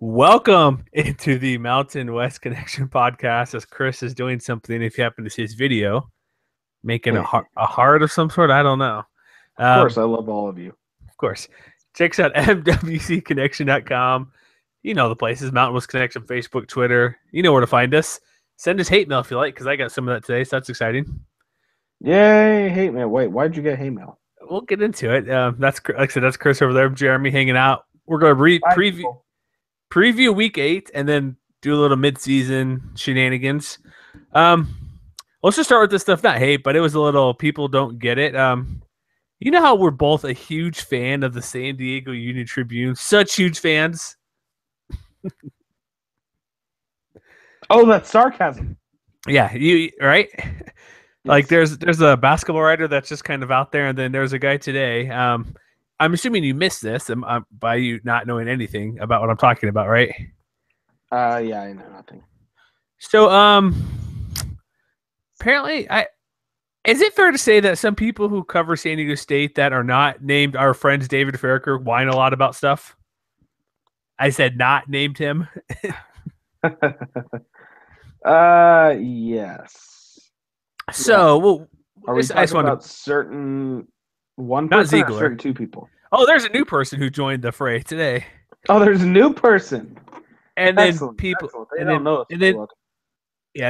Welcome into the Mountain West Connection podcast as Chris is doing something. If you happen to see his video, making a heart of some sort. I don't know. Of course, I love all of you. Of course. Check us out mwcconnection.com. You know the places, Mountain West Connection, Facebook, Twitter. You know where to find us. Send us hate mail if you like, because I got some of that today, so that's exciting. Yay, hate mail. Wait, why'd you get hate mail? We'll get into it. That's like I said, that's Chris over there, Jeremy hanging out. We're going to preview week 8 and then do a little mid-season shenanigans. Let's just start with this stuff. Not hate, but it was a little people don't get it. You know how we're both a huge fan of the San Diego Union Tribune? Such huge fans. Oh, that's sarcasm. Yeah, you right? Yes. Like there's a basketball writer that's just kind of out there, and then there's a guy today. I'm assuming you missed this by you not knowing anything about what I'm talking about, right? Yeah, I know nothing. So, apparently, is it fair to say that some people who cover San Diego State that are not named our friends David Farraker whine a lot about stuff? I said not named him. Yes. So, well, are we talking about certain one person or certain two people? Oh, there's a new person who joined the fray today. Oh, there's a new person. And then people, and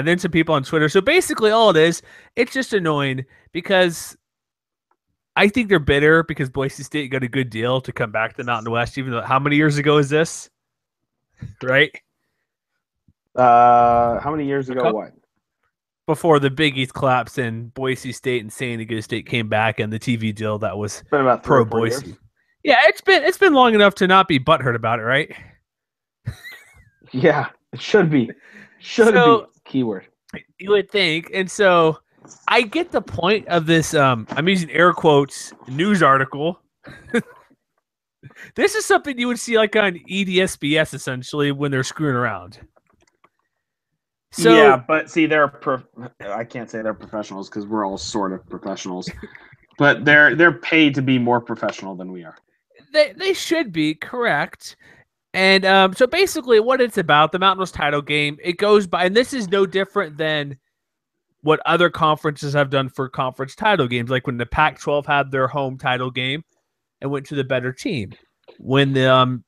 then some people on Twitter. So basically, all it is, it's just annoying because I think they're bitter because Boise State got a good deal to come back to Mountain West. Even though, how many years ago is this? Right? How many years ago? What? Before the Big East collapsed and Boise State and San Diego State came back and the TV deal that was about pro Boise. Yeah, it's been long enough to not be butthurt about it, right? Yeah, it should be. Should be keyword. You would think. And so I get the point of this, I'm using air quotes, news article. This is something you would see like on EDSBS essentially when they're screwing around. So, yeah, but see, I can't say they're professionals because we're all sort of professionals, but they're paid to be more professional than we are. They should be, correct. And so basically what it's about, the Mountain West title game, it goes by, and this is no different than what other conferences have done for conference title games, like when the Pac-12 had their home title game and went to the better team. When the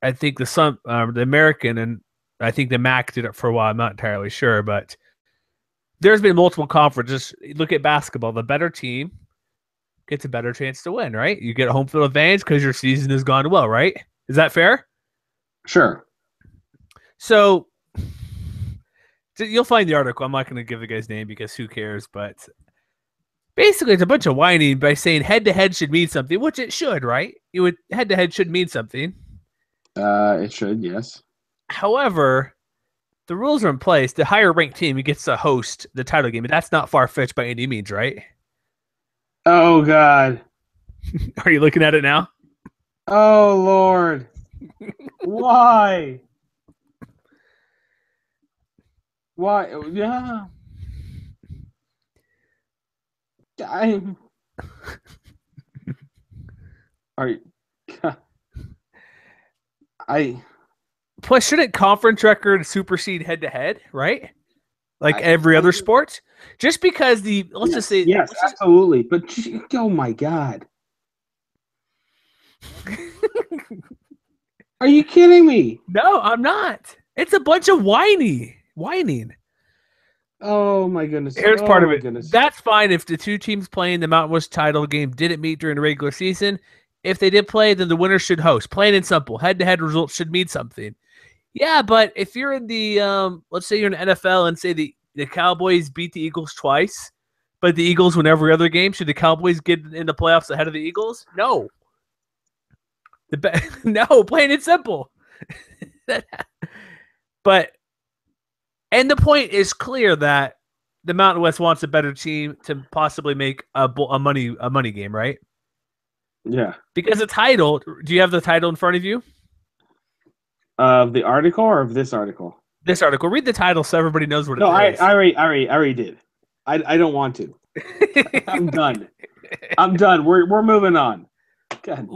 I think the American and I think the MAC did it for a while. I'm not entirely sure, but there's been multiple conferences. Look at basketball. The better team gets a better chance to win, right? You get a home field advantage because your season has gone well, right? Is that fair? Sure. So you'll find the article. I'm not going to give the guy's name because who cares, but basically it's a bunch of whining by saying head-to-head should mean something, which it should, right? Head-to-head should mean something. It should, yes. However, the rules are in place. The higher ranked team gets to host the title game, and that's not far-fetched by any means, right? Oh, God. Are you looking at it now? Oh, Lord. Why? Why? Yeah. Plus, shouldn't conference record supersede head-to-head, right? Like every other sport? Just because just say... Yes, absolutely. But, oh, my God. Are you kidding me? No, I'm not. It's a bunch of whining. Oh, my goodness. Here's part of it. Goodness. That's fine if the two teams playing the Mountain West title game didn't meet during the regular season. If they did play, then the winner should host. Plain and simple. Head-to-head results should mean something. Yeah, but if you're in the, let's say you're in the NFL and say the Cowboys beat the Eagles twice, but the Eagles win every other game, should the Cowboys get in the playoffs ahead of the Eagles? No. No, plain and simple. But, and the point is clear that the Mountain West wants a better team to possibly make a money game, right? Yeah. Because the title, do you have the title in front of you? Of the article or of this article? This article. Read the title so everybody knows what it is. No, I already did. I don't want to. I'm done. We're moving on. God.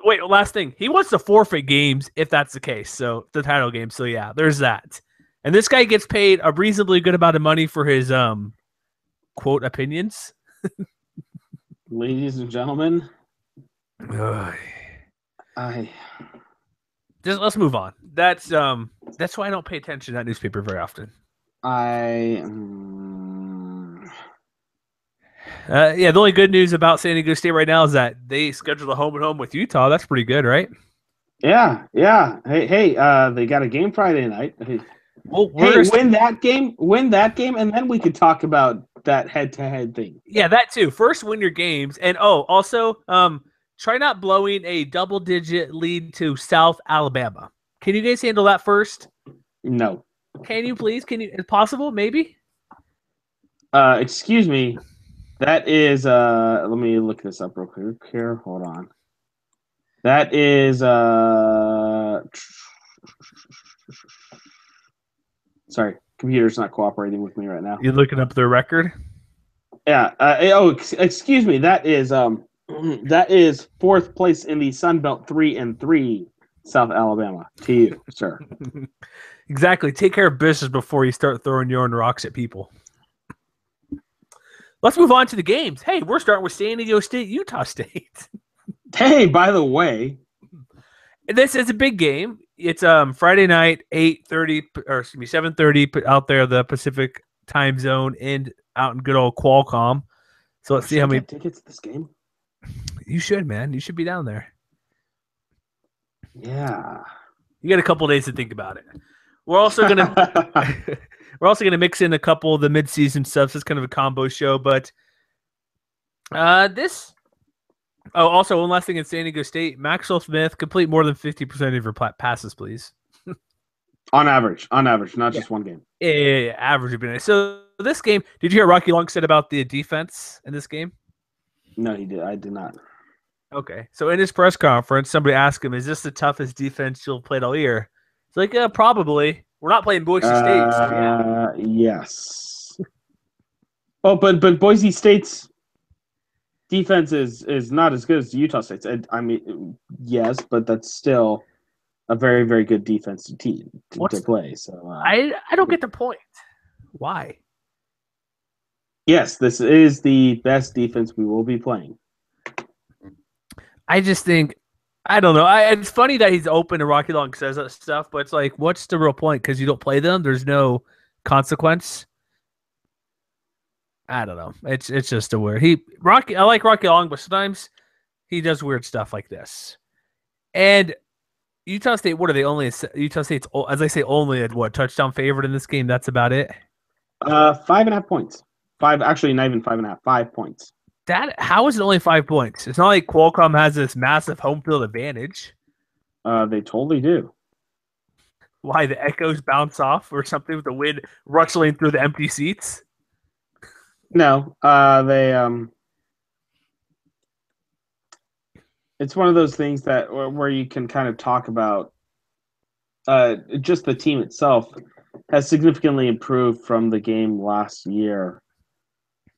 Wait, last thing. He wants to forfeit games if that's the case. So the title game. So yeah, there's that. And this guy gets paid a reasonably good amount of money for his quote opinions. Ladies and gentlemen, let's move on. That's why I don't pay attention to that newspaper very often. The only good news about San Diego State right now is that they scheduled a home and home with Utah. That's pretty good, right? Yeah. Hey, they got a game Friday night. Well, win that game, and then we could talk about that head-to-head thing. Yeah, that too. First, win your games, and also, try not blowing a double-digit lead to South Alabama. Can you guys handle that first? No. Can you please? Can you? Is possible? Maybe. Excuse me. That is. Let me look this up real quick here. Hold on. That is. Sorry, computer's not cooperating with me right now. You looking up their record? Yeah. Excuse me. That is. That is fourth place in the Sun Belt 3-3, South Alabama. To you, sir. Exactly. Take care of business before you start throwing your own rocks at people. Let's move on to the games. Hey, we're starting with San Diego State, Utah State. Hey, by the way, this is a big game. It's Friday night, 7:30 out there, the Pacific time zone, and out in good old Qualcomm. So let's see how many tickets to this game. You should, man. You should be down there. Yeah. You got a couple days to think about it. We're also gonna mix in a couple of the mid-season stuff. So it's kind of a combo show, but this. Oh, also one last thing in San Diego State: Maxwell Smith complete more than 50% of your passes, please. on average, not just one game. Yeah, average would be nice. So this game, did you hear Rocky Long said about the defense in this game? No, he did. I did not. Okay, so in his press conference, somebody asked him, "Is this the toughest defense you'll played all year?" He's like, "Yeah, probably. We're not playing Boise State." So yeah. Yes. Oh, but Boise State's defense is not as good as Utah State's. I mean, yes, but that's still a very, very good defensive team to play. So I don't get the point. Why? Yes, this is the best defense we will be playing. I just think, I don't know. It's funny that he's open and Rocky Long says that stuff, but it's like, what's the real point? Because you don't play them, there's no consequence. I don't know. It's just a weird. I like Rocky Long, but sometimes he does weird stuff like this. And Utah State, what are they only? Utah State's, as I say, only a touchdown favorite in this game. That's about it. 5.5 points. Actually, not even 5.5. 5 points. How is it only 5 points? It's not like Qualcomm has this massive home field advantage. They totally do. Why, the echoes bounce off or something with the wind rustling through the empty seats? No, it's one of those things that where you can kind of talk about just the team itself has significantly improved from the game last year.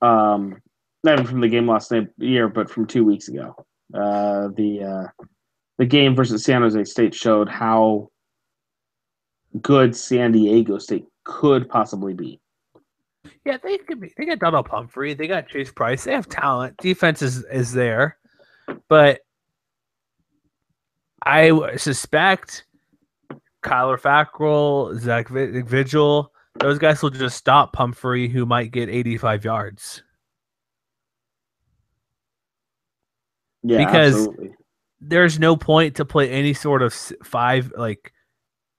Not even from the game last year, but from 2 weeks ago. The game versus San Jose State showed how good San Diego State could possibly be. Yeah, they could be. They got Donald Pumphrey. They got Chase Price. They have talent. Defense is there, but I suspect Kyler Fackrell, Zach Vigil, those guys will just stop Pumphrey, who might get 85 yards. Yeah, because absolutely. There's no point to play any sort of five, like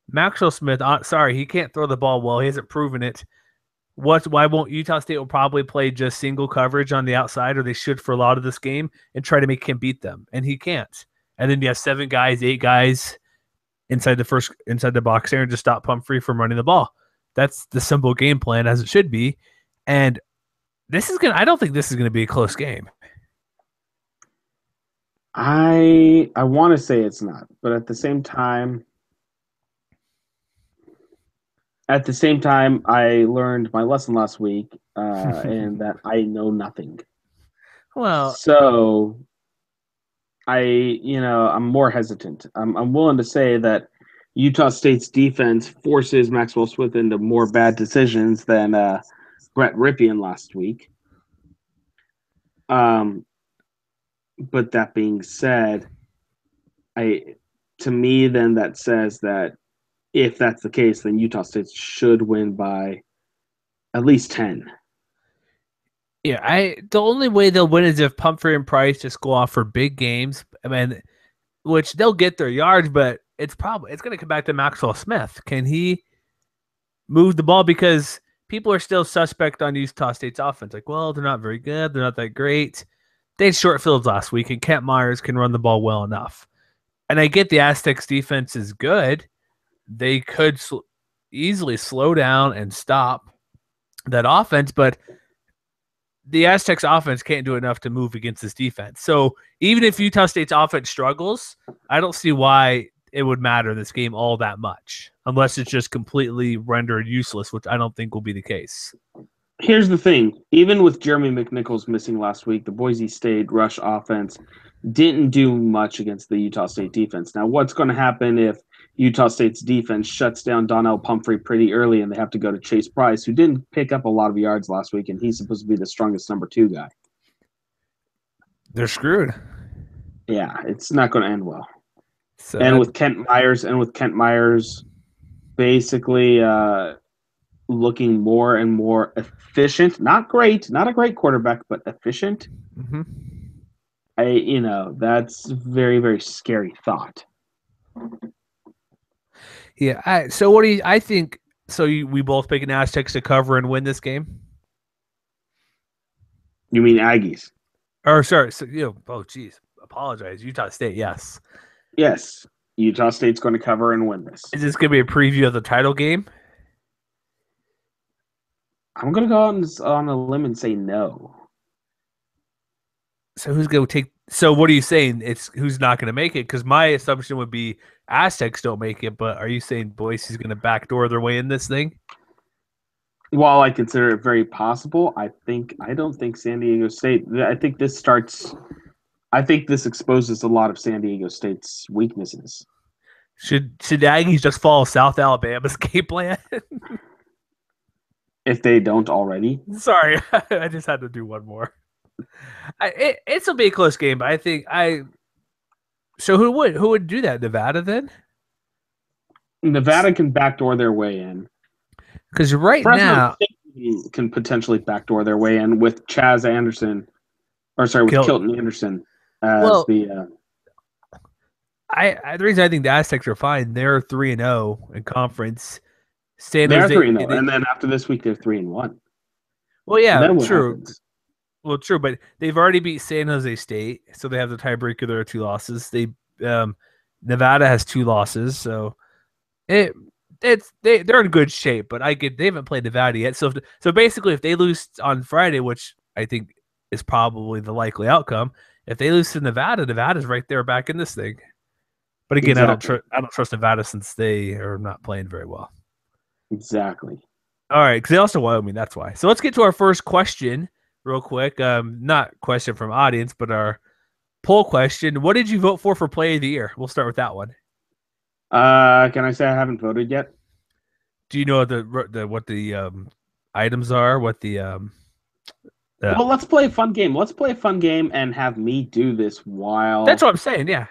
Maxwell Smith. Sorry, he can't throw the ball well. He hasn't proven it. Why won't Utah State will probably play just single coverage on the outside, or they should for a lot of this game, and try to make him beat them, and he can't. And then you have 7 guys, 8 guys inside the box there, and just stop Pumphrey from running the ball. That's the simple game plan, as it should be. And I don't think this is gonna be a close game. I want to say it's not, but at the same time, I learned my lesson last week, and that I know nothing. Well, so I'm more hesitant. I'm willing to say that Utah State's defense forces Maxwell Smith into more bad decisions than Brett Ripien last week. But that being said, to me, then that says that if that's the case, then Utah State should win by at least 10. Yeah, the only way they'll win is if Pumphrey and Price just go off for big games. I mean, which they'll get their yards, but it's going to come back to Maxwell Smith. Can he move the ball? Because people are still suspect on Utah State's offense. Like, well, they're not very good. They're not that great. They had short fields last week, and Kent Myers can run the ball well enough. And I get the Aztecs defense is good. They could easily slow down and stop that offense, but the Aztecs offense can't do enough to move against this defense. So even if Utah State's offense struggles, I don't see why it would matter this game all that much, unless it's just completely rendered useless, which I don't think will be the case. Here's the thing. Even with Jeremy McNichols missing last week, the Boise State rush offense didn't do much against the Utah State defense. Now, what's going to happen if Utah State's defense shuts down Donnell Pumphrey pretty early and they have to go to Chase Price, who didn't pick up a lot of yards last week, and he's supposed to be the strongest number 2 guy? They're screwed. Yeah, it's not going to end well. So and with Kent Myers basically looking more and more efficient, not a great quarterback, but efficient. Mm-hmm. That's very, very scary thought. Yeah. So what do you? I think so. We both pick an Aztecs to cover and win this game. You mean Aggies? Or sorry. So oh geez, apologize. Utah State. Yes. Yes. Utah State's going to cover and win this. Is this going to be a preview of the title game? I'm going to go on a limb and say no. So who's going to take? So what are you saying? It's who's not going to make it? Because my assumption would be Aztecs don't make it, but are you saying Boise's going to backdoor their way in this thing? While I consider it very possible, I don't think San Diego State. I think this exposes a lot of San Diego State's weaknesses. Should Aggies just follow South Alabama's game plan? If they don't already. Sorry, I just had to do one more. It'll be a close game, but I think So who would do that? Nevada then? Nevada can backdoor their way in. Because now State can potentially backdoor their way in with Chaz Anderson, with Kilton Anderson as the reason I think the Aztecs are fine. They're 3-0 in conference. They're 3-0, and then after this week they're 3-1. Well, yeah, true. Happens? Well, true, but they've already beat San Jose State, so they have the tiebreaker. There are 2 losses. Nevada has 2 losses, so they're in good shape. But they haven't played Nevada yet. So basically, if they lose on Friday, which I think is probably the likely outcome, if they lose to Nevada, Nevada's right there back in this thing. But again, exactly. I don't trust Nevada since they are not playing very well. Exactly. All right, because they also Wyoming. That's why. So let's get to our first question real quick. Not question from audience, but our poll question. What did you vote for Play of the Year? We'll start with that one. Can I say I haven't voted yet? Do you know what the items are? What the Well, let's play a fun game. Let's play a fun game and have me do this while. That's what I'm saying. Yeah.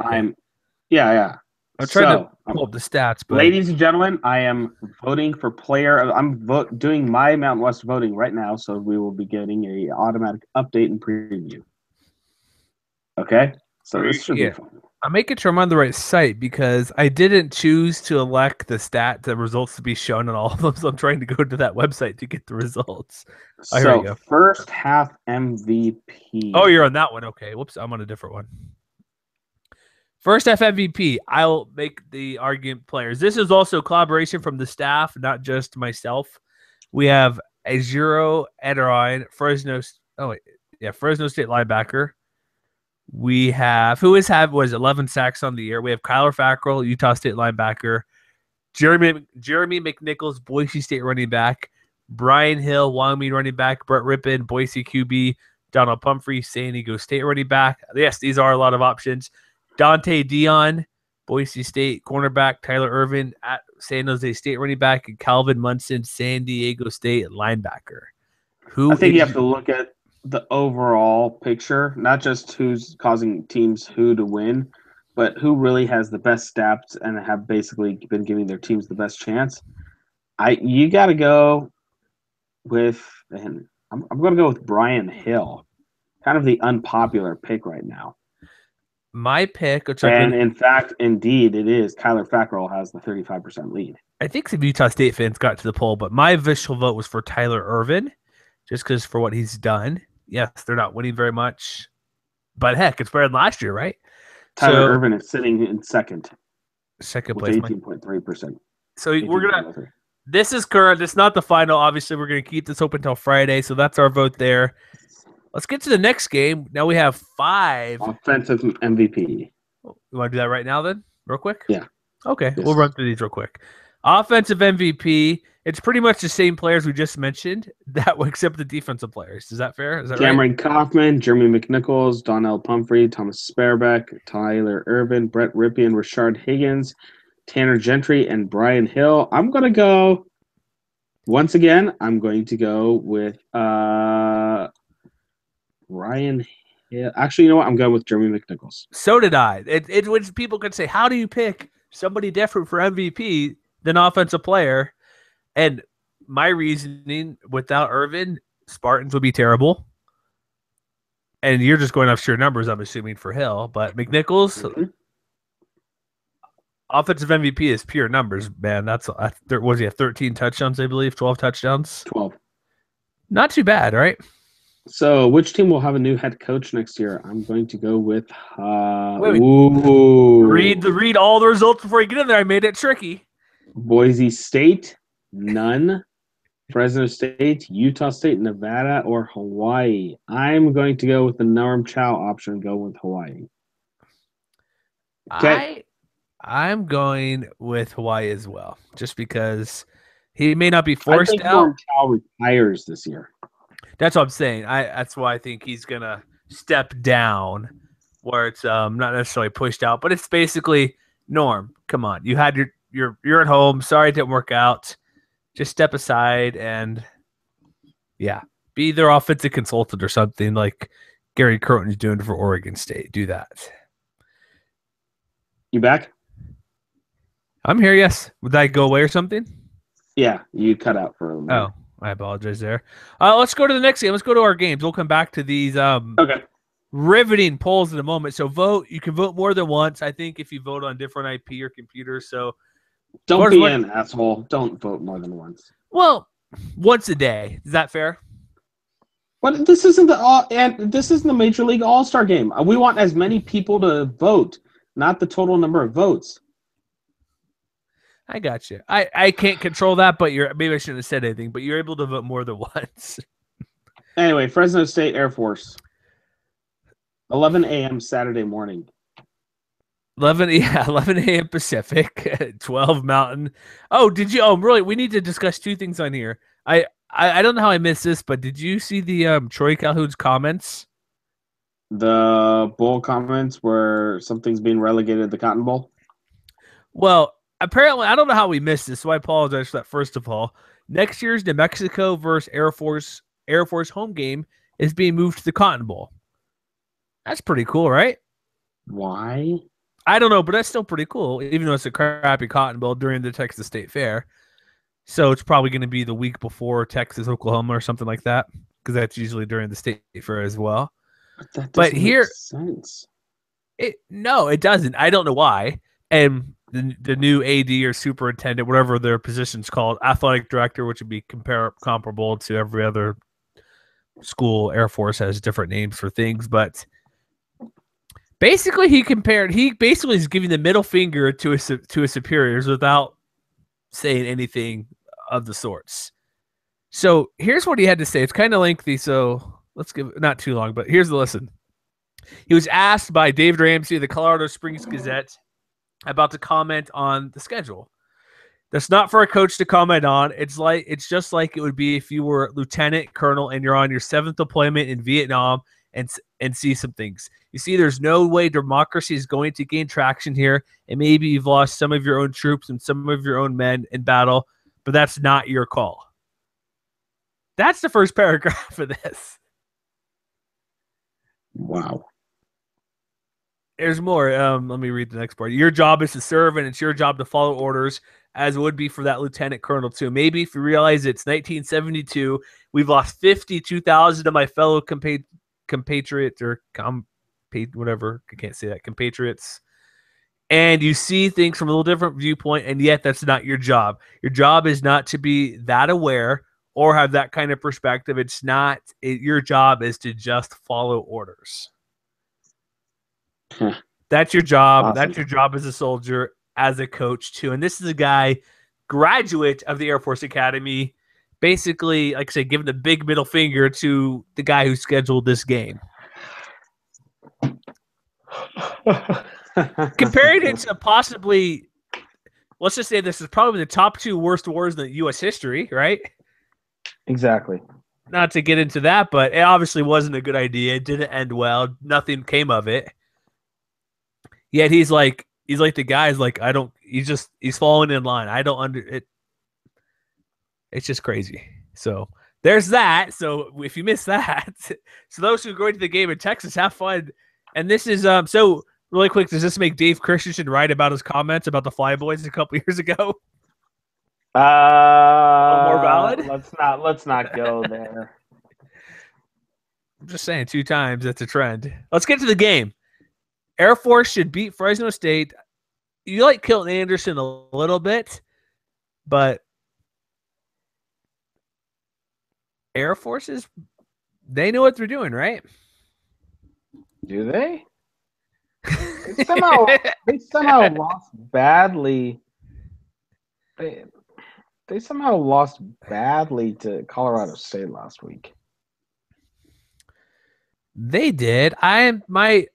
Yeah. I'm trying to pull up the stats, but ladies and gentlemen, I am voting for player. I'm doing my Mountain West voting right now, so we will be getting a automatic update and preview. Okay, so this should be fun. I'm making sure I'm on the right site because I didn't choose to elect the results to be shown on all of them, so I'm trying to go to that website to get the results. Oh, here we go. First half MVP. Oh, you're on that one. Okay, whoops, I'm on a different one. First half MVP, I'll make the argument players. This is also collaboration from the staff, not just myself. We have Azuro Ederine, Fresno State linebacker. We have, who has had, 11 sacks on the year. We have Kyler Fackrell, Utah State linebacker. Jeremy McNichols, Boise State running back. Brian Hill, Wyoming running back. Brett Rippin, Boise QB. Donald Pumphrey, San Diego State running back. Yes, these are a lot of options. Dante Dion, Boise State cornerback, Tyler Irvin at San Jose State running back, and Calvin Munson, San Diego State linebacker. I think you have to look at the overall picture, not just who's causing teams who to win, but who really has the best stats and have basically been giving their teams the best chance. You got to go with, and I'm going to go with Brian Hill, kind of the unpopular pick right now. My pick, in fact, indeed, it is. Kyler Fackrell has the 35% lead. I think some Utah State fans got to the poll, but my official vote was for Tyler Irvin, just because for what he's done. Yes, they're not winning very much, but heck, it's better than last year, right? Tyler Irvin is sitting in second place, 18.3%. So we're gonna. This is current. It's not the final. Obviously, we're gonna keep this open until Friday, so that's our vote there. Let's get to the next game. Now we have 5 offensive MVP. You want to do that right now, then, real quick? Yeah. Okay, yes. We'll run through these real quick. Offensive MVP. It's pretty much the same players we just mentioned, except the defensive players. Is that fair? Is that Cameron right? Kaufman, Jeremy McNichols, Donnell Pumphrey, Thomas Spareback, Tyler Irvin, Brett Ripien, Rashard Higgins, Tanner Gentry, and Brian Hill. I'm going to go, once again, with Brian Hill. Actually, you know what? I'm going with Jeremy McNichols. So did I. Which people could say, how do you pick somebody different for MVP than offensive player? And my reasoning, without Irvin, Spartans would be terrible. And you're just going off sheer numbers, I'm assuming, for Hill. But McNichols, offensive MVP is pure numbers, man. Was he at 13 touchdowns, I believe, 12 touchdowns? 12. Not too bad, right? So which team will have a new head coach next year? I'm going to go with read all the results before you get in there. I made it tricky. Boise State, none. Fresno State, Utah State, Nevada, or Hawaii. I'm going to go with the Norm Chow option, go with Hawaii. Okay. I'm going with Hawaii as well, just because he may not be forced out. Norm Chow retires this year. That's what I'm saying. That's why I think he's gonna step down, where it's not necessarily pushed out, but it's basically Norm. Come on, you had you're at home. Sorry it didn't work out. Just step aside and be their offensive consultant or something like Gary Crowton's doing for Oregon State. Do that. You back? I'm here. Yes. Would I go away or something? Yeah, you cut out for a minute. Oh. I apologize there. Let's go to the next game. Let's go to our games. We'll come back to these riveting polls in a moment. So vote. You can vote more than once. I think if you vote on different IP or computers. So don't be an asshole. Don't vote more than once. Well, once a day. Is that fair? But this isn't the Major League All-Star game. We want as many people to vote, not the total number of votes. I got you. I can't control that, but maybe I shouldn't have said anything, but you're able to vote more than once. Anyway, Fresno State Air Force. 11 a.m. Saturday morning. 11 a.m. Pacific, 12 Mountain. Oh, did you? Oh, really? We need to discuss 2 things on here. I don't know how I missed this, but did you see the Troy Calhoun's comments? The bowl comments where something's being relegated to the Cotton Bowl? Well, apparently, I don't know how we missed this, so I apologize for that. First of all, next year's New Mexico versus Air Force home game is being moved to the Cotton Bowl. That's pretty cool, right? Why? I don't know, but that's still pretty cool, even though it's a crappy Cotton Bowl during the Texas State Fair. So it's probably going to be the week before Texas, Oklahoma, or something like that, because that's usually during the State Fair as well. But here, make sense. No, it doesn't. I don't know why. And the new AD or superintendent, whatever their position's called, athletic director, which would be comparable to every other school. Air Force has different names for things, but basically he basically is giving the middle finger to his superiors without saying anything of the sorts. So here's what he had to say. It's kind of lengthy, so let's give not too long, but here's the listen. He was asked by David Ramsey of the Colorado Springs Gazette about to comment on the schedule. That's not for a coach to comment on. It's just like it would be if you were lieutenant colonel and you're on your 7th deployment in Vietnam, and and see some things. You see, there's no way democracy is going to gain traction here, and maybe you've lost some of your own troops and some of your own men in battle, but that's not your call. That's the first paragraph of this. Wow. There's more. Let me read the next part. Your job is to serve, and it's your job to follow orders, as it would be for that lieutenant colonel too. Maybe if you realize it's 1972, we've lost 52,000 of my fellow compatriots or whatever. I can't say that, compatriots. And you see things from a little different viewpoint, and yet that's not your job. Your job is not to be that aware or have that kind of perspective. It's not. Your job is to just follow orders. That's your job. Awesome. That's your job as a soldier, as a coach too. And this is a guy, graduate of the Air Force Academy, basically, like I said, giving the big middle finger to the guy who scheduled this game. Comparing it to possibly, let's just say this is probably the top 2 worst wars in the U.S. history, right? Exactly. Not to get into that, but it obviously wasn't a good idea. It didn't end well. Nothing came of it. Yet he's like the guy's like, he's falling in line. I don't under it. It's just crazy. So there's that. So if you miss that, so those who are going to the game in Texas, have fun. And this is so really quick. Does this make Dave Christensen right about his comments about the Flyboys a couple years ago? More valid? Let's not go there. I'm just saying 2 times. That's a trend. Let's get to the game. Air Force should beat Fresno State. You like Kilton Anderson a little bit, but Air Force they know what they're doing, right? Do they? They somehow lost badly. They somehow lost badly to Colorado State last week. They did. My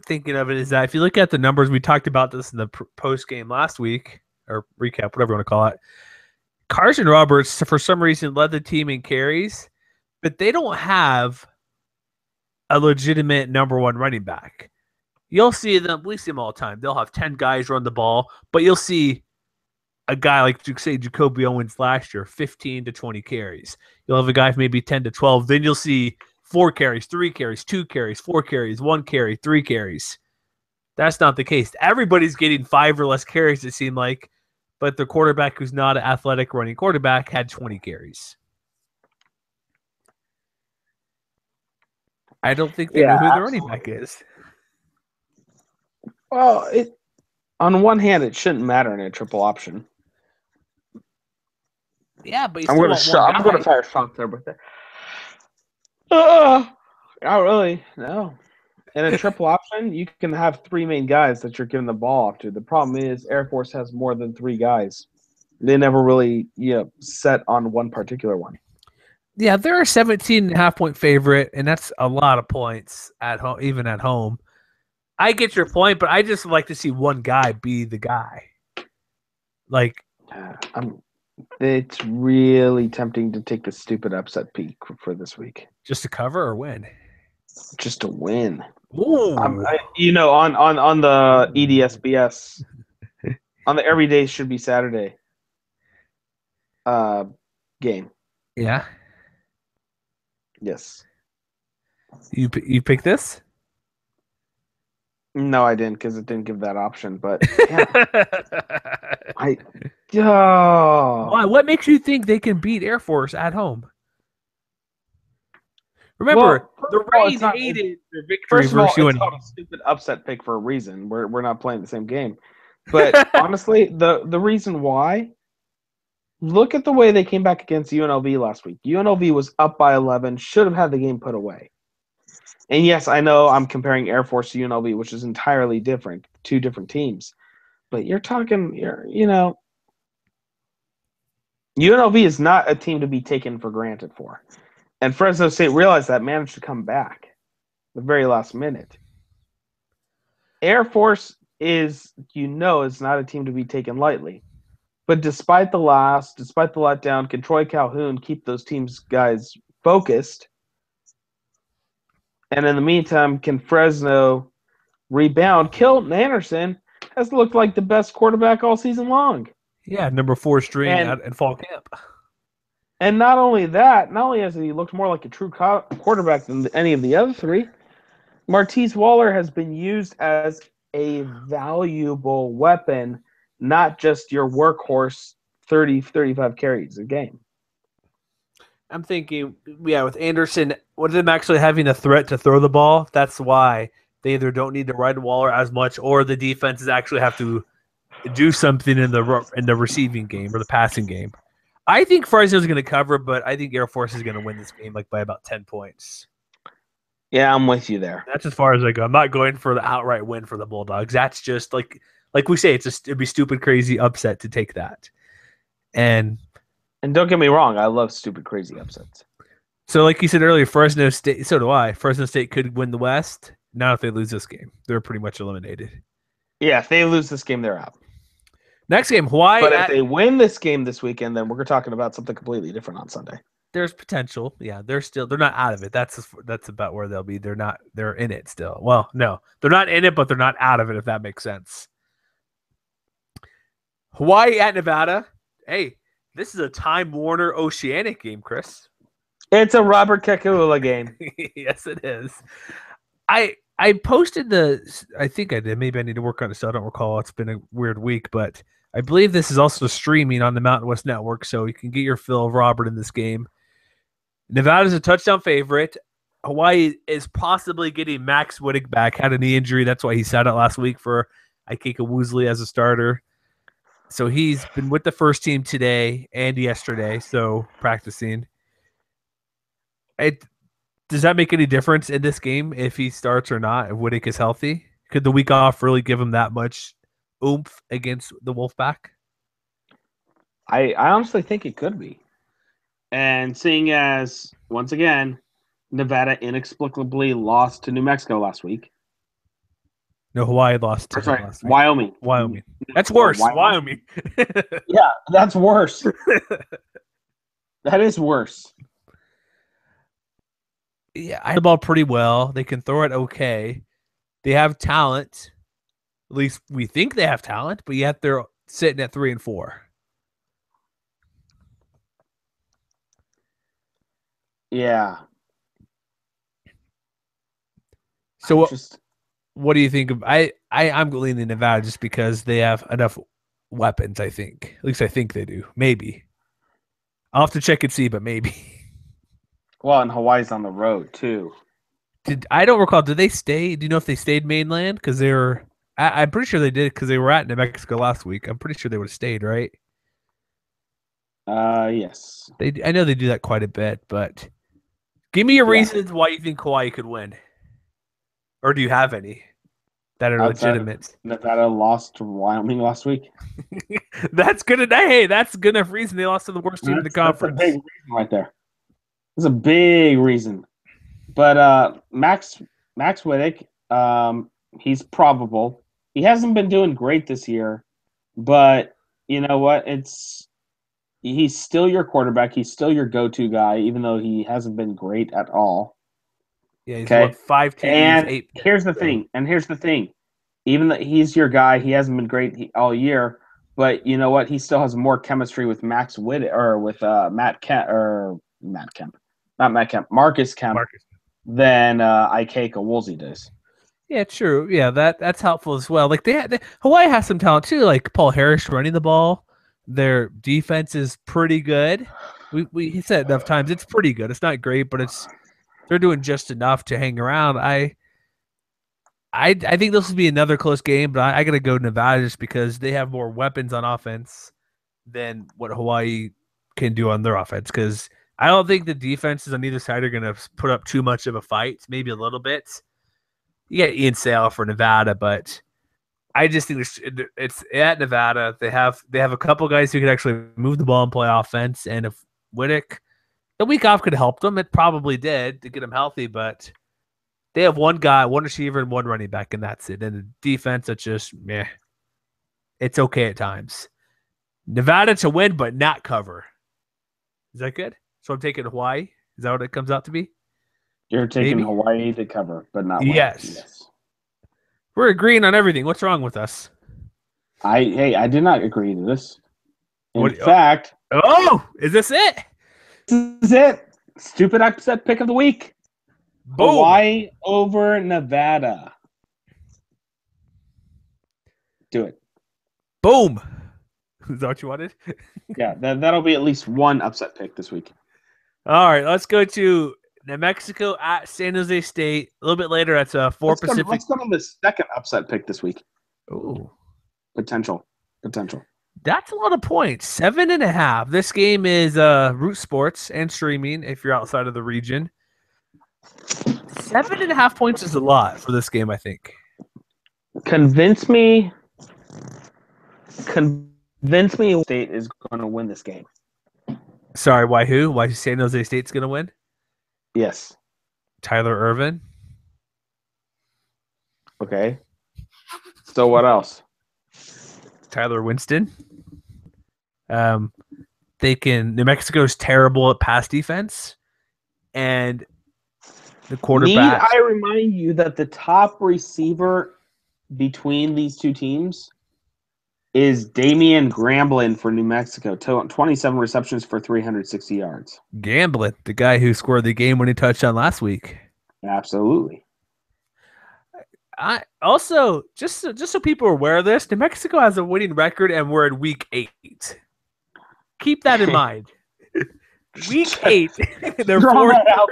thinking of it is that if you look at the numbers, we talked about this in the post game last week, or recap, whatever you want to call it. Carson Roberts, for some reason, led the team in carries, but they don't have a legitimate number 1 running back. You'll see them, we see them all the time. They'll have 10 guys run the ball, but you'll see a guy like, say, Jacoby Owens last year, 15 to 20 carries. You'll have a guy for maybe 10 to 12. Then you'll see 4 carries, 3 carries, 2 carries, 4 carries, 1 carry, 3 carries. That's not the case. Everybody's getting 5 or less carries, it seemed like, but the quarterback who's not an athletic running quarterback had 20 carries. I don't think they know who the running back is. Well, on one hand, it shouldn't matter in a triple option. Yeah, but I'm going to fire shots there with it. Not really. No. In a triple option, you can have 3 main guys that you're giving the ball off to. The problem is Air Force has more than 3 guys. They never really set on one particular one. Yeah, they're a 17.5-point favorite, and that's a lot of points at home, even at home. I get your point, but I just like to see one guy be the guy. Like, it's really tempting to take the stupid upset peak for this week. Just to cover or win? Just to win. Ooh. On the EDSBS, on the every day should be Saturday game. Yeah. Yes. You pick this? No, I didn't, because it didn't give that option. But yeah, Why? What makes you think they can beat Air Force at home? Remember, the Rays hated their victory versus UNLV. It's called a stupid upset pick for a reason. We're not playing the same game. But honestly, the reason why, look at the way they came back against UNLV last week. UNLV was up by 11, should have had the game put away. And yes, I know I'm comparing Air Force to UNLV, which is entirely different, 2 different teams. But UNLV is not a team to be taken for granted for. And Fresno State realized that, managed to come back the very last minute. Air Force is not a team to be taken lightly. But despite the letdown, can Troy Calhoun keep those teams guys focused? And in the meantime, can Fresno rebound? Kilton Anderson has looked like the best quarterback all season long. Yeah, number 4 string And at fall camp. not only that, not only has he looked more like a true quarterback than any of the other three, Martese Waller has been used as a valuable weapon, not just your workhorse 30-35 carries a game. I'm thinking, yeah, with Anderson, with them actually having a threat to throw the ball, that's why they either don't need to ride Waller as much, or the defenses actually have to do something in the receiving game or the passing game. I think Fresno's going to cover, but I think Air Force is going to win this game like by about 10 points. Yeah, I'm with you there. That's as far as I go. I'm not going for the outright win for the Bulldogs. That's just like we say, it'd be stupid, crazy upset to take that. And don't get me wrong, I love stupid, crazy upsets. so, like you said earlier, Fresno State. So do I. Fresno State could win the West. Now, if they lose this game, they're pretty much eliminated. Yeah, if they lose this game, they're out. Next game, Hawaii. But if they win this game this weekend, then we're talking about something completely different on Sunday. There's potential. Yeah, they're not out of it. That's about where they'll be. They're in it still. Well, no, they're not in it, but they're not out of it. If that makes sense. Hawaii at Nevada. Hey, this is a Time Warner Oceanic game, Chris. It's a Robert Kekula game. Yes, it is. I posted I think I did. Maybe I need to work on it, so I don't recall. It's been a weird week, but I believe this is also streaming on the Mountain West Network, so you can get your fill of Robert in this game. Nevada's a touchdown favorite. Hawaii is possibly getting Max Wittig back. Had a knee injury. That's why he sat out last week for Ikeka Woosley as a starter. So he's been with the first team today and yesterday, so practicing. Does that make any difference in this game if he starts or not, if Wittig is healthy? Could the week off really give him that much oomph against the Wolfpack? I honestly think it could be. And seeing as, once again, Nevada inexplicably lost to New Mexico last week. No, Hawaii lost to last week. Wyoming. That's worse. Wyoming. Yeah, that's worse. That is worse. Yeah, I the ball pretty well. They can throw it okay. They have talent. At least we think they have talent, but yet they're sitting at 3-4. Yeah. So what do you think of? I'm leaning Nevada just because they have enough weapons. I think, at least I think they do. Maybe I'll have to check and see, but maybe. Well, and Hawaii's on the road too. I don't recall. Did they stay? Do you know if they stayed mainland? Because they were. I'm pretty sure they did because they were at New Mexico last week. I'm pretty sure they would have stayed, right? Yes. I know they do that quite a bit, but give me your reasons why you think Hawaii could win. Or do you have any that are legitimate? Nevada lost to Wyoming last week. That's good enough. Hey, that's good enough reason they lost to the worst team in the conference. That's a big reason right there. That's a big reason. But Max Wittig, he's probable. He hasn't been doing great this year, but you know what? He's still your quarterback. He's still your go-to guy, even though he hasn't been great at all. Yeah, he's won 5 TDs, and 8. Here's the thing. Even though he's your guy, he hasn't been great all year. But you know what? He still has more chemistry with Max Wittig or with Marcus Kemp than Ikeka Woolsey does. Yeah, true. Yeah, that's helpful as well. Like Hawaii has some talent too. Like Paul Harris running the ball. Their defense is pretty good. We said enough times it's pretty good. It's not great, but they're doing just enough to hang around. I think this will be another close game, but I got to go Nevada just because they have more weapons on offense than what Hawaii can do on their offense. Because I don't think the defenses on either side are going to put up too much of a fight. Maybe a little bit. You got Ian Sale for Nevada, but I just think it's at Nevada. They have a couple guys who can actually move the ball and play offense. And if Wittig, the week off could help them, it probably did to get them healthy. But they have one guy, one receiver, and one running back, and that's it. And the defense, it's just meh. It's okay at times. Nevada to win, but not cover. Is that good? So I'm taking Hawaii. Is that what it comes out to be? You're taking Maybe? Hawaii to cover, but not win. Yes. Yes. We're agreeing on everything. What's wrong with us? I did not agree to this. In What? fact, Oh, is this it? this is it. Stupid upset pick of the week. Boom. Hawaii over Nevada. Do it. Boom. Is that what you wanted? Yeah, that'll be at least one upset pick this week. All right, let's go to New Mexico at San Jose State. A little bit later, that's 4 Pacific. Let's go to the second upset pick this week. Ooh. Potential. That's a lot of points. 7.5. This game is Root Sports and streaming if you're outside of the region. 7.5 points is a lot for this game, I think. Convince me State is going to win this game. Sorry, why who? Why San Jose State's going to win? Yes. Tyler Irvin. Okay. So what else? Tyler Winston. New Mexico's terrible at pass defense, and the quarterback. Need I remind you that the top receiver between these two teams is Damian Gramblin for New Mexico, 27 receptions for 360 yards. Gamblin, the guy who scored the game-winning touchdown last week. Absolutely. I also just so people are aware of this, New Mexico has a winning record, and we're in week 8. Keep that in mind. Week 8, they're throwing that out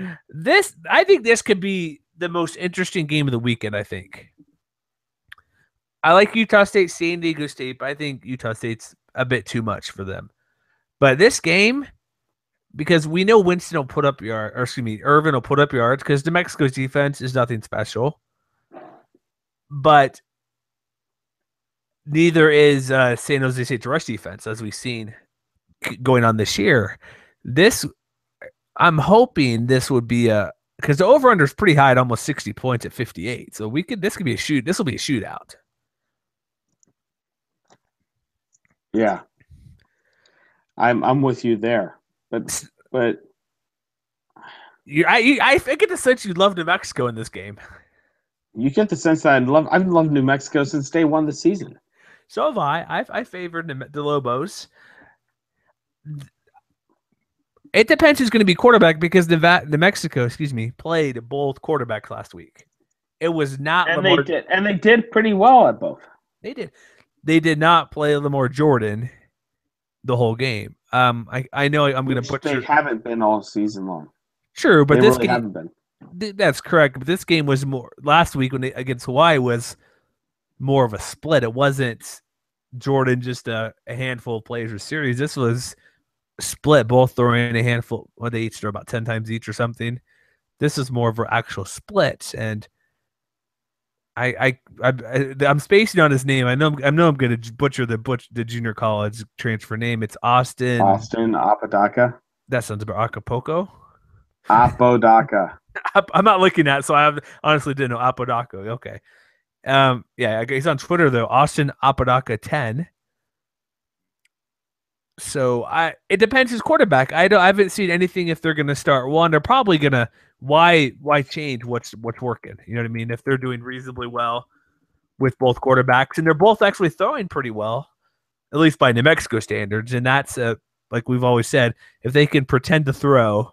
there. I think this could be the most interesting game of the weekend. I think. I like Utah State, San Diego State, but I think Utah State's a bit too much for them. But this game, because we know Irvin will put up yards because New Mexico's defense is nothing special. But neither is San Jose State's rush defense, as we've seen going on this year. I'm hoping this would be because the over-under is pretty high at almost 60 points at 58. So this will be a shootout. Yeah. I'm with you there. But I get the sense you love New Mexico in this game. You get the sense that I've loved New Mexico since day one this season. So have I. I favored the Lobos. It depends who's going to be quarterback because New Mexico, played both quarterbacks last week. It was not and Lamar. They did pretty well at both. They did. They did not play Lamar Jordan the whole game. I know I'm going to butcher. They haven't been all season long. Sure, but this really game haven't been. That's correct. But this game was more last week against Hawaii was more of a split. It wasn't Jordan just a handful of plays or series. This was split, both throwing a handful. Well, they each throw about 10 times each or something. This is more of an actual split, and I'm spacing on his name. I know I'm going to butcher the junior college transfer name. It's Austin Apodaca. That sounds about Acapulco. Apodaca. I'm not looking at, so I honestly didn't know Apodaca. Okay. Yeah, he's on Twitter though. Austin Apodaca 10. So it depends who's quarterback. I haven't seen anything if they're going to start one. They're probably going to why change what's working. You know what I mean? If they're doing reasonably well with both quarterbacks, and they're both actually throwing pretty well, at least by New Mexico standards, and that's like we've always said, if they can pretend to throw,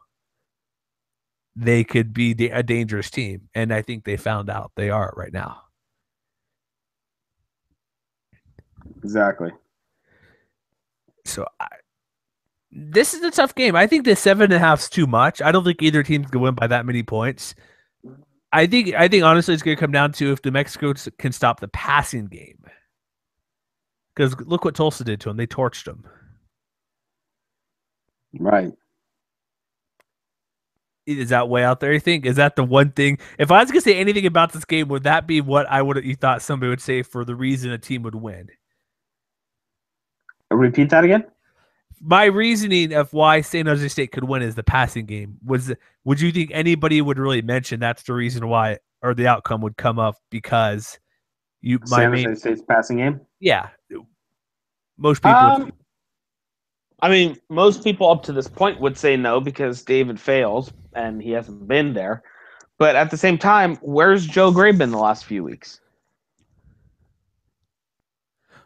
they could be a dangerous team, and I think they found out they are right now. Exactly. So this is a tough game. I think the 7.5 is too much. I don't think either team's gonna win by that many points. I think honestly it's gonna come down to if New Mexico can stop the passing game. Because look what Tulsa did to them. They torched them. Right. Is that way out there, you think? Is that the one thing? If I was going to say anything about this game, would that be what you thought somebody would say for the reason a team would win? Repeat that again? My reasoning of why San Jose State could win is the passing game. Would you think anybody would really mention that's the reason why, or the outcome would come up because San Jose State's passing game? Yeah. Most people I mean, most people up to this point would say no because David fails and he hasn't been there. But at the same time, where's Joe Gray been the last few weeks?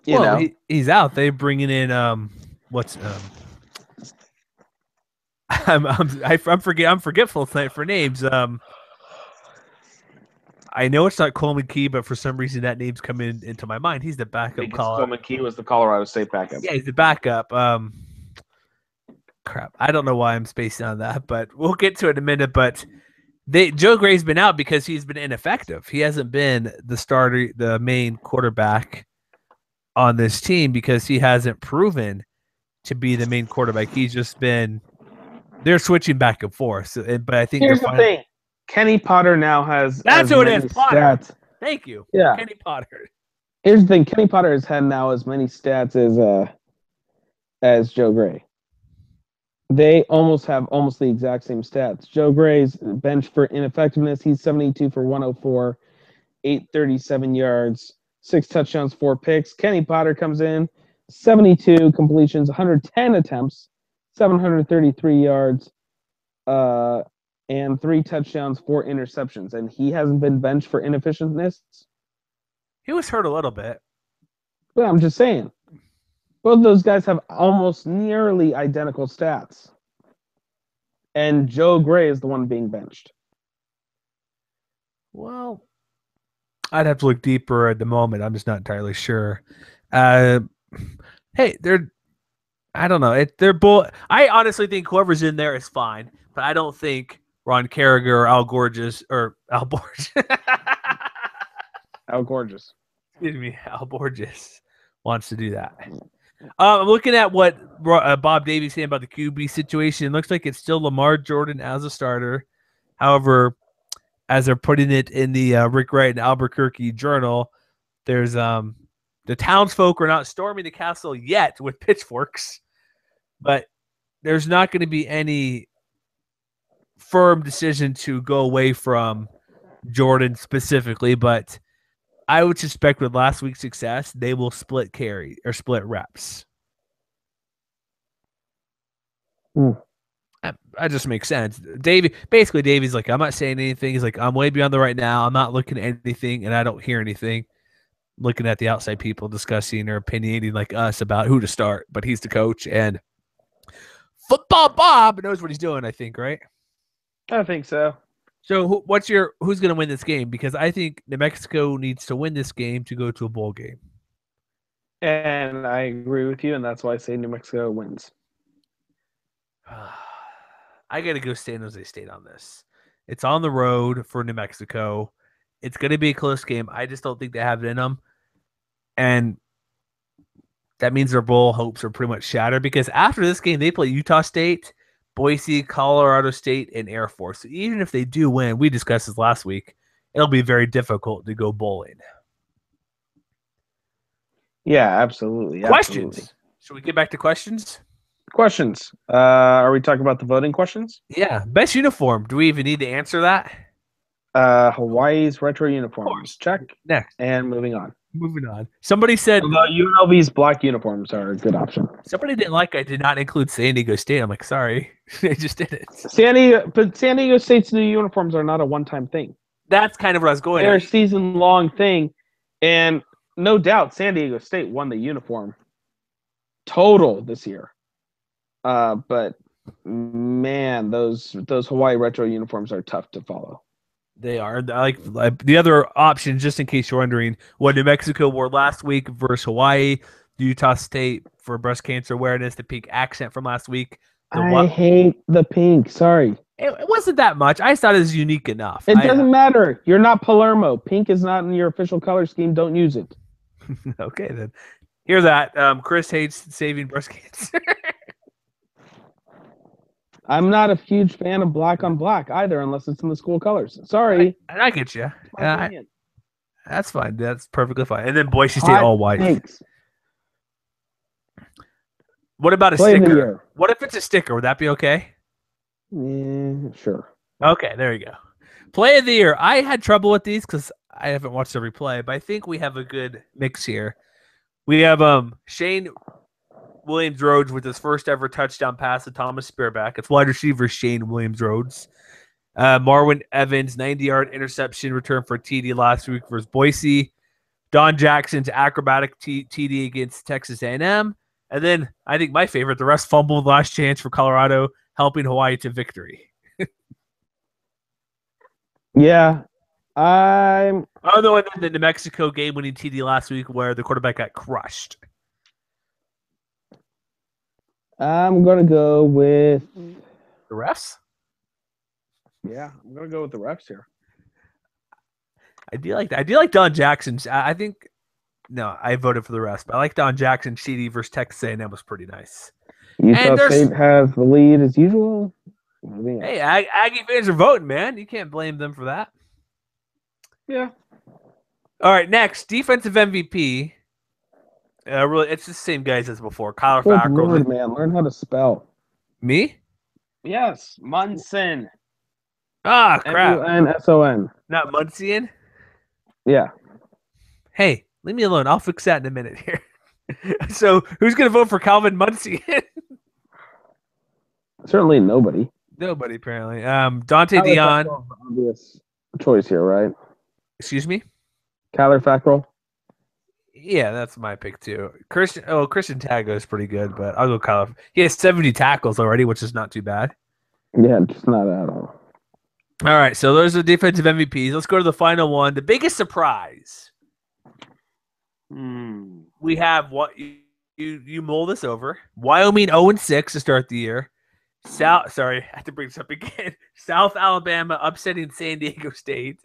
He's out. They bringing in what's I'm forgetful for names. I know it's not Coleman Key, but for some reason that name's coming into my mind. He's the backup. Because Coleman Key was the Colorado State backup. Yeah, he's the backup. Crap, I don't know why I'm spacing on that, but we'll get to it in a minute. But Joe Gray's been out because he's been ineffective. He hasn't been the starter, the main quarterback on this team because he hasn't proven to be the main quarterback. He's just been. They're switching back and forth, but I think here's the thing. Kenny Potter now has. That's who it is. Potter. Stats. Thank you. Yeah. Kenny Potter. Here's the thing. Kenny Potter has had now as many stats as Joe Gray. They almost have the exact same stats. Joe Gray's bench for ineffectiveness. He's 72 for 104, 837 yards, 6 touchdowns, 4 picks. Kenny Potter comes in, 72 completions, 110 attempts, 733 yards, and 3 touchdowns, 4 interceptions. And he hasn't been benched for inefficientness. He was hurt a little bit. But I'm just saying. Both of those guys have almost nearly identical stats. And Joe Gray is the one being benched. Well, I'd have to look deeper at the moment. I'm just not entirely sure. Hey, I don't know. They're both. I honestly think whoever's in there is fine, but I don't think Ron Carragher or Al Borges. Al Borges. Excuse me, Al Borges wants to do that. I'm looking at what Bob Davies saying about the QB situation. It looks like it's still Lamar Jordan as a starter. However, as they're putting it in the Rick Wright and Albuquerque Journal, there's the townsfolk are not storming the castle yet with pitchforks, but there's not going to be any firm decision to go away from Jordan specifically, but I would suspect with last week's success, they will split carry or split reps. That just makes sense. Davey's like, I'm not saying anything. He's like, I'm way beyond the right now. I'm not looking at anything, and I don't hear anything. Looking at the outside people discussing or opinionating like us about who to start, but he's the coach, and Football Bob knows what he's doing, I think, right? I think so. So who's going to win this game? Because I think New Mexico needs to win this game to go to a bowl game. And I agree with you, and that's why I say New Mexico wins. I got to go San Jose State on this. It's on the road for New Mexico. It's going to be a close game. I just don't think they have it in them. And that means their bowl hopes are pretty much shattered because after this game, they play Utah State, Boise, Colorado State, and Air Force. So even if they do win, we discussed this last week, it'll be very difficult to go bowling. Yeah, absolutely. Questions. Absolutely. Should we get back to questions? Questions. Are we talking about the voting questions? Yeah. Best uniform. Do we even need to answer that? Hawaii's retro uniforms. Check. Next. And moving on. Somebody said UNLV's black uniforms are a good option. Somebody didn't like I did not include San Diego State. I'm like, sorry. I just did it. San Diego State's new uniforms are not a one-time thing. That's kind of what I was going They're at. a season-long thing. And no doubt San Diego State won the uniform total this year. But man, those Hawaii retro uniforms are tough to follow. They are. Like the other option, just in case you're wondering, what New Mexico wore last week versus Hawaii, Utah State for breast cancer awareness, the pink accent from last week. I hate the pink. Sorry. It wasn't that much. I just thought it was unique enough. It doesn't matter. You're not Palermo. Pink is not in your official color scheme. Don't use it. Okay, then. Hear that. Chris hates saving breast cancer. I'm not a huge fan of black on black either, unless it's in the school colors. Sorry. I get you. That's fine. That's perfectly fine. And then Boise State all white. Thanks. What about a sticker? What if it's a sticker? Would that be okay? Yeah, sure. Okay, there you go. Play of the year. I had trouble with these because I haven't watched every play, but I think we have a good mix here. We have Shane Williams-Rhodes with his first ever touchdown pass to Thomas Spearback. It's wide receiver Shane Williams-Rhodes. Marwin Evans, 90-yard interception return for TD last week versus Boise. Don Jackson's acrobatic TD against Texas A&M. And then I think my favorite, the rest fumbled last chance for Colorado, helping Hawaii to victory. Yeah. I'm Oh, no, and then the New Mexico game-winning TD last week where the quarterback got crushed. gonna go with The refs? Yeah, I'm gonna go with the refs here. I do like Don Jackson's. I think no, I voted for the refs, but I like Don Jackson's CD versus Texas A&M was pretty nice. Utah State has the lead as usual. Hey, Aggie fans are voting, man. You can't blame them for that. Yeah. All right, next defensive MVP. Really, it's the same guys as before. Kyler Fackrell. Lord, man, learn how to spell. Me? Yes, Munson. Ah, crap. Munson. Not Munson? Yeah. Hey, leave me alone. I'll fix that in a minute here. So, who's going to vote for Calvin Munson? Certainly nobody. Nobody, apparently. Dante Dion. Obvious choice here, right? Excuse me? Kyler Fackrell. Yeah, that's my pick too. Christian Tago is pretty good, but I'll go Kyler. He has 70 tackles already, which is not too bad. Yeah, just not at all. All right, so those are defensive MVPs. Let's go to the final one. The biggest surprise. We have what you mull this over. Wyoming 0-6 to start the year. Sorry, I have to bring this up again. South Alabama upsetting San Diego State.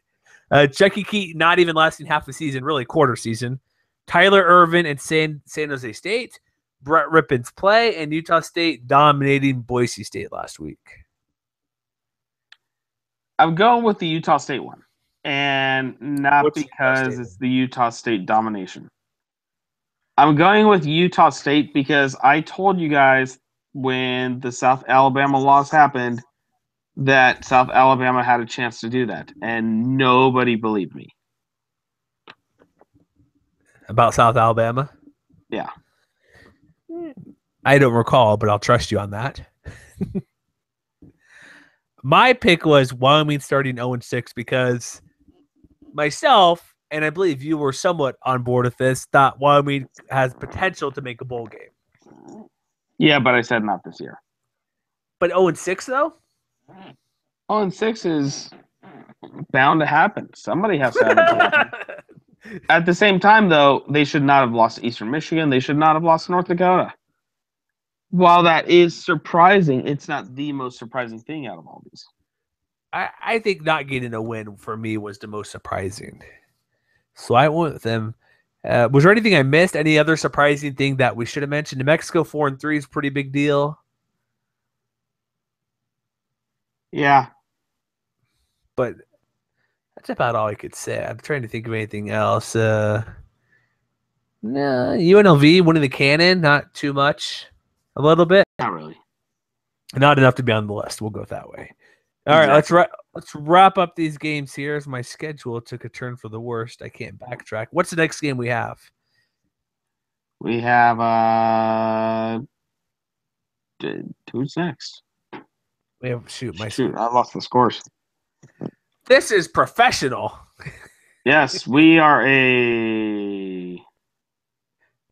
Chucky Keaton not even lasting half the season, really quarter season. Tyler Irvin and San Jose State. Brett Rippon's play, and Utah State dominating Boise State last week. I'm going with the Utah State one, and not because it's the Utah State domination. I'm going with Utah State because I told you guys when the South Alabama loss happened that South Alabama had a chance to do that, and nobody believed me. About South Alabama? Yeah. I don't recall, but I'll trust you on that. My pick was Wyoming starting 0-6 because myself, and I believe you were somewhat on board with this, thought Wyoming has potential to make a bowl game. Yeah, but I said not this year. But 0-6 though? 0-6 is bound to happen. Somebody has to have it happen. At the same time, though, they should not have lost to Eastern Michigan. They should not have lost to North Dakota. While that is surprising, it's not the most surprising thing out of all these. I think not getting a win for me was the most surprising. So I went with them. Was there anything I missed? Any other surprising thing that we should have mentioned? New Mexico 4-3 is a pretty big deal. Yeah. But that's about all I could say. I'm trying to think of anything else. No, UNLV winning the Cannon, not too much. A little bit. Not really. Not enough to be on the list. We'll go that way. All right, let's wrap up these games here. As my schedule took a turn for the worst. I can't backtrack. What's the next game we have? We have who's next? We have I lost the scores. This is professional. Yes, we are a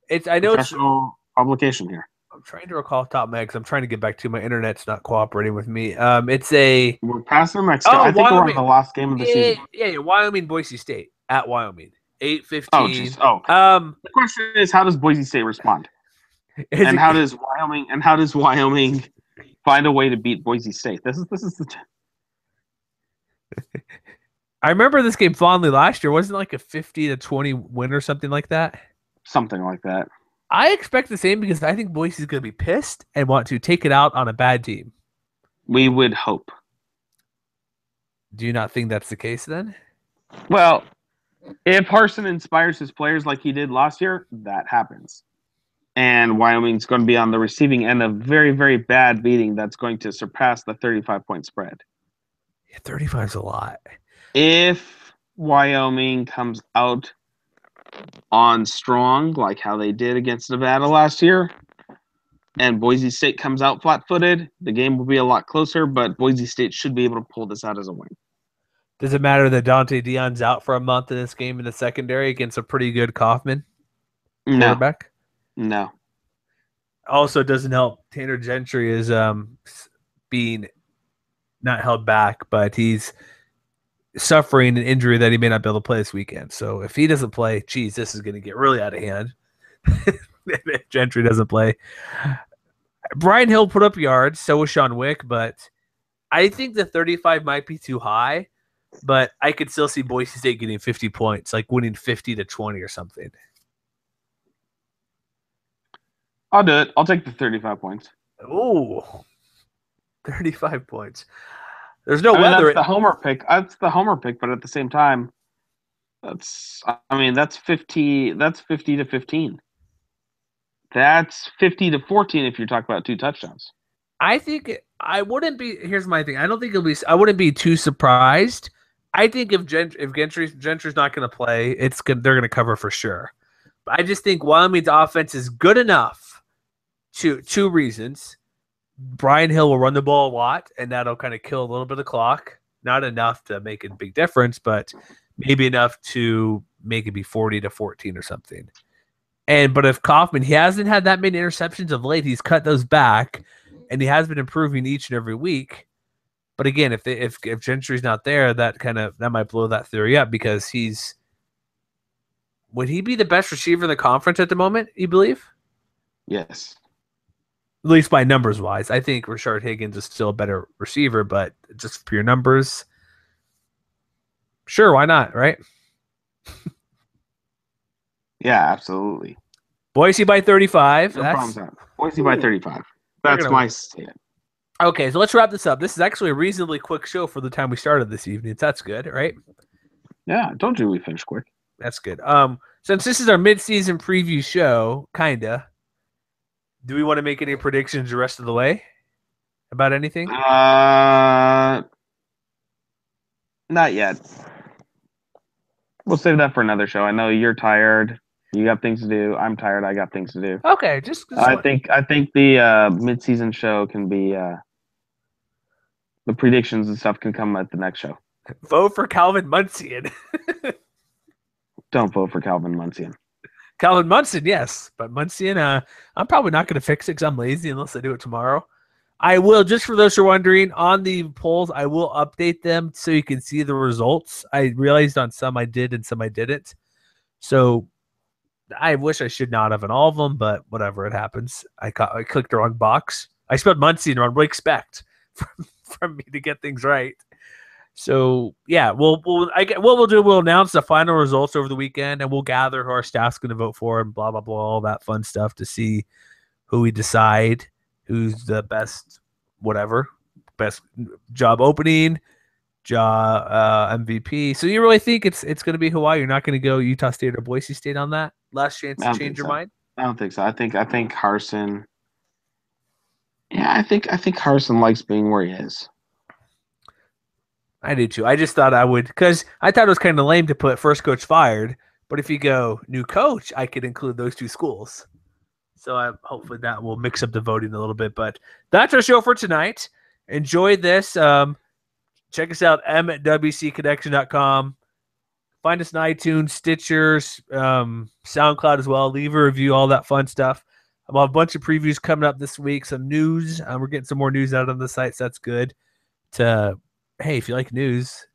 professional publication here. I'm trying to recall top of my head because I'm trying to get back to my internet's not cooperating with me. We're past New Mexico. I think we're on the last game of the season. Yeah, Wyoming, Boise State at Wyoming, 8:15. The question is, how does Boise State respond? And how does Wyoming find a way to beat Boise State? This is the. I remember this game fondly last year. Wasn't it like a 50-20 win or something like that? Something like that. I expect the same because I think Boise's going to be pissed and want to take it out on a bad team. We would hope. Do you not think that's the case then? Well, if Harsin inspires his players like he did last year, that happens. And Wyoming's going to be on the receiving end of very, very bad beating that's going to surpass the 35-point spread. Yeah, 35 is a lot. If Wyoming comes out on strong, like how they did against Nevada last year, and Boise State comes out flat-footed, the game will be a lot closer, but Boise State should be able to pull this out as a win. Does it matter that Dante Dion's out for a month in this game in the secondary against a pretty good Kaufman quarterback? No. Also, it doesn't help. Tanner Gentry is being not held back, but he's suffering an injury that he may not be able to play this weekend. So if he doesn't play, geez, this is going to get really out of hand. If Gentry doesn't play. Brian Hill put up yards, so was Sean Wick, but I think the 35 might be too high, but I could still see Boise State getting 50 points, like winning 50-20 or something. I'll do it. I'll take the 35 points. Ooh, 35 points. There's no weather. weather. That's the homer pick. That's the homer pick, but at the same time, that's 50. That's 50 to 15. That's 50 to 14 if you're talking about 2 touchdowns. I think I wouldn't be. Here's my thing. I don't think it'll be. I wouldn't be too surprised. I think if Gentry's not going to play, they're going to cover for sure. But I just think Wyoming's offense is good enough. Two reasons. Brian Hill will run the ball a lot, and that'll kind of kill a little bit of clock. Not enough to make a big difference, but maybe enough to make it be 40 to 14 or something. But if Kaufman, he hasn't had that many interceptions of late. He's cut those back, and he has been improving each and every week. But again, if Gentry's not there, that might blow that theory up because would he be the best receiver in the conference at the moment? You believe? Yes. At least by numbers wise, I think Rashard Higgins is still a better receiver, but just pure numbers, sure, why not, right? Yeah, absolutely. Boise by 35. No problem with that. Boise by 35. That's my statement. Okay, so let's wrap this up. This is actually a reasonably quick show for the time we started this evening. So that's good, right? Yeah, I told you we finished quick. That's good. Since this is our mid-season preview show, kinda, do we want to make any predictions the rest of the way about anything? Not yet. We'll save that for another show. I know you're tired. You got things to do. I'm tired. I got things to do. Okay, I think the mid-season show can be the predictions and stuff can come at the next show. Vote for Calvin Munson. Don't vote for Calvin Munson. Calvin Munson, yes, but Munson, I'm probably not going to fix it because I'm lazy unless I do it tomorrow. I will, just for those who are wondering, on the polls, I will update them so you can see the results. I realized on some I did and some I didn't. So I wish I should not have on all of them, but whatever, it happens. I clicked the wrong box. I spelled Munson wrong. What do you expect from me to get things right? So yeah, what we'll do, we'll announce the final results over the weekend, and we'll gather who our staff's going to vote for, and blah blah blah, all that fun stuff to see who we decide who's the best, best job opening, MVP. So you really think it's going to be Hawaii? You're not going to go Utah State or Boise State on that last chance to change your mind? I don't think so. I think Harsin. Yeah, I think Harsin likes being where he is. I do too. I just thought I would, because I thought it was kind of lame to put first coach fired. But if you go new coach, I could include those two schools. So hopefully that will mix up the voting a little bit. But that's our show for tonight. Enjoy this. Check us out, m@wcconnection.com. Find us on iTunes, Stitchers, SoundCloud as well. Leave a review, all that fun stuff. I'll have a bunch of previews coming up this week, some news. We're getting some more news out on the site, so that's good. Hey, if you like news,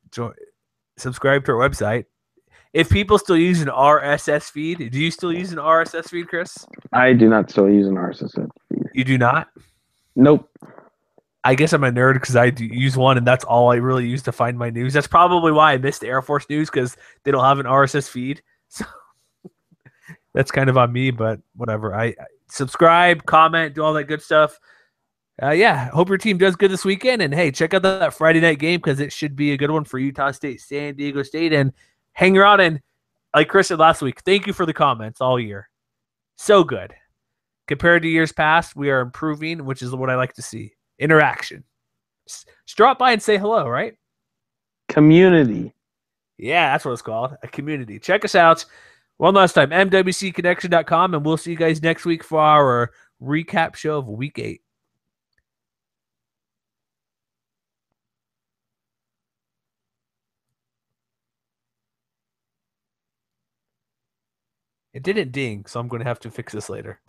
subscribe to our website. If people still use an RSS feed, do you still use an RSS feed, Chris? I do not still use an RSS feed. You do not? Nope. I guess I'm a nerd because I do use one, and that's all I really use to find my news. That's probably why I missed the Air Force news, because they don't have an RSS feed. So that's kind of on me, but whatever. I subscribe, comment, do all that good stuff. Yeah, hope your team does good this weekend. And, hey, check out that Friday night game because it should be a good one for Utah State, San Diego State. And hang around. And like Chris said last week, thank you for the comments all year. So good. Compared to years past, we are improving, which is what I like to see. Interaction. Just drop by and say hello, right? Community. Yeah, that's what it's called. A community. Check us out one last time, mwcconnection.com, and we'll see you guys next week for our recap show of Week 8. It didn't ding, so I'm going to have to fix this later.